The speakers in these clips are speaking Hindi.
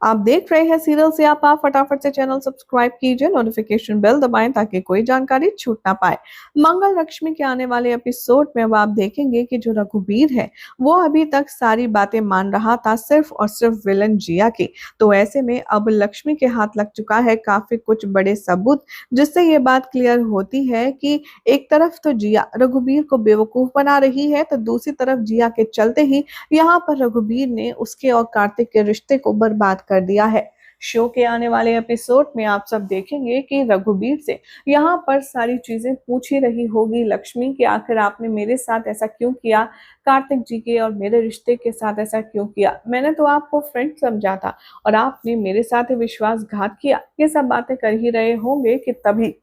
आप देख रहे हैं सीरियल से आप फटाफट से चैनल सब्सक्राइब कीजिए, नोटिफिकेशन बेल दबाएं ताकि कोई जानकारी छूट ना पाए। मंगल लक्ष्मी के आने वाले एपिसोड में अब आप देखेंगे कि जो रघुबीर है वो अभी तक सारी बातें मान रहा था सिर्फ और सिर्फ विलन जिया की। तो ऐसे में अब लक्ष्मी के हाथ लग चुका है काफी कुछ बड़े सबूत, जिससे ये बात क्लियर होती है कि एक तरफ तो जिया रघुबीर को बेवकूफ बना रही है, तो दूसरी तरफ जिया के चलते ही यहाँ पर रघुबीर ने उसके और कार्तिक के रिश्ते को बर्बाद कर दिया है। शो के आने वाले एपिसोड में आप सब देखेंगे कि रघुबीर से यहाँ पर सारी चीजें पूछ ही रही होगी लक्ष्मी कि आखिर आपने मेरे साथ ऐसा क्यों किया, कार्तिक जी के और मेरे रिश्ते के साथ ऐसा क्यों किया। मैंने तो आपको फ्रेंड समझा था और आपने मेरे साथ विश्वासघात किया। ये सब बातें कर ही रहे होंगे कि तभी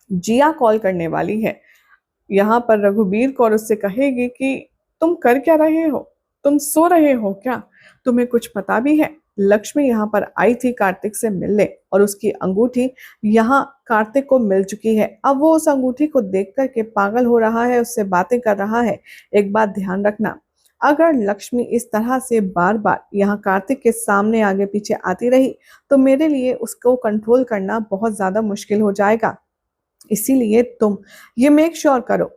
जिया कॉल करने वाली है यहाँ पर रघुबीर को और उससे कहेगी कि तुम कर क्या रहे हो, तुम सो रहे हो क्या, तुम्हें कुछ पता भी है। लक्ष्मी यहाँ पर आई थी कार्तिक से मिलने और उसकी अंगूठी यहाँ कार्तिक को मिल चुकी है। अब वो उस अंगूठी को देख कर के पागल हो रहा है, उससे बातें कर रहा है। एक बात ध्यान रखना, अगर लक्ष्मी इस तरह से बार बार यहाँ कार्तिक के सामने आगे पीछे आती रही तो मेरे लिए उसको कंट्रोल करना बहुत ज्यादा मुश्किल हो जाएगा। इसीलिए तुम ये मेक श्योर करो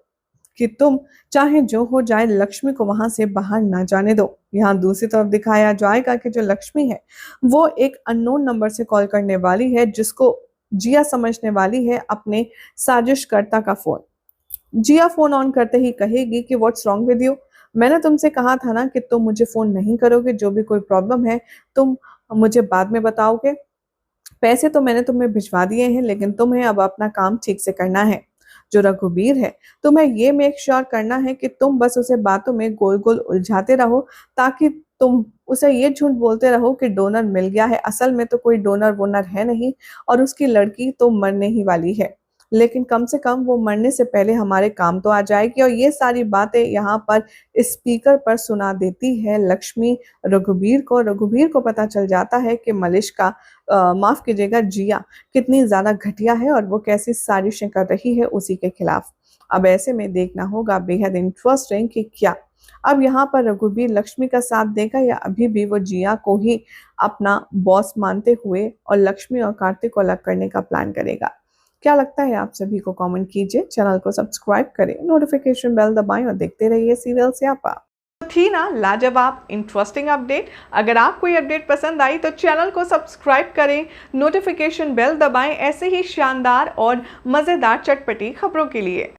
कि तुम चाहे जो हो जाए लक्ष्मी को वहां से बाहर ना जाने दो। यहाँ दूसरी तरफ दिखाया जाएगा कि जो लक्ष्मी है वो एक अननोन नंबर से कॉल करने वाली है, जिसको जिया समझने वाली है अपने साजिशकर्ता का फोन। जिया फोन ऑन करते ही कहेगी कि व्हाट्स रॉन्ग विद यू, मैंने तुमसे कहा था ना कि तुम मुझे फोन नहीं करोगे, जो भी कोई प्रॉब्लम है तुम मुझे बाद में बताओगे। पैसे तो मैंने तुम्हें भिजवा दिए हैं, लेकिन तुम्हें अब अपना काम ठीक से करना है। जो रघुबीर है तुम्हें ये मेक श्योर करना है कि तुम बस उसे बातों में गोल गोल उलझाते रहो, ताकि तुम उसे ये झूठ बोलते रहो कि डोनर मिल गया है। असल में तो कोई डोनर वोनर है नहीं और उसकी लड़की तो मरने ही वाली है, लेकिन कम से कम वो मरने से पहले हमारे काम तो आ जाएगी। और ये सारी बातें यहाँ पर स्पीकर पर सुना देती है लक्ष्मी रघुबीर को। रघुबीर को पता चल जाता है कि मलिष्का माफ कीजिएगा जिया कितनी ज्यादा घटिया है और वो कैसी साजिशें कर रही है उसी के खिलाफ। अब ऐसे में देखना होगा बेहद इंटरेस्टिंग कि क्या अब यहाँ पर रघुबीर लक्ष्मी का साथ देगा या अभी भी वो जिया को ही अपना बॉस मानते हुए और लक्ष्मी और कार्तिक को अलग करने का प्लान करेगा। क्या लगता है आप सभी को कमेंट कीजिए, चैनल को सब्सक्राइब करें, नोटिफिकेशन बेल दबाएं और देखते रहिए सीरियल स्यापा। थी ना लाजवाब इंटरेस्टिंग अपडेट। अगर आपको ये अपडेट पसंद आई तो चैनल को सब्सक्राइब करें, नोटिफिकेशन बेल दबाएं ऐसे ही शानदार और मज़ेदार चटपटी खबरों के लिए।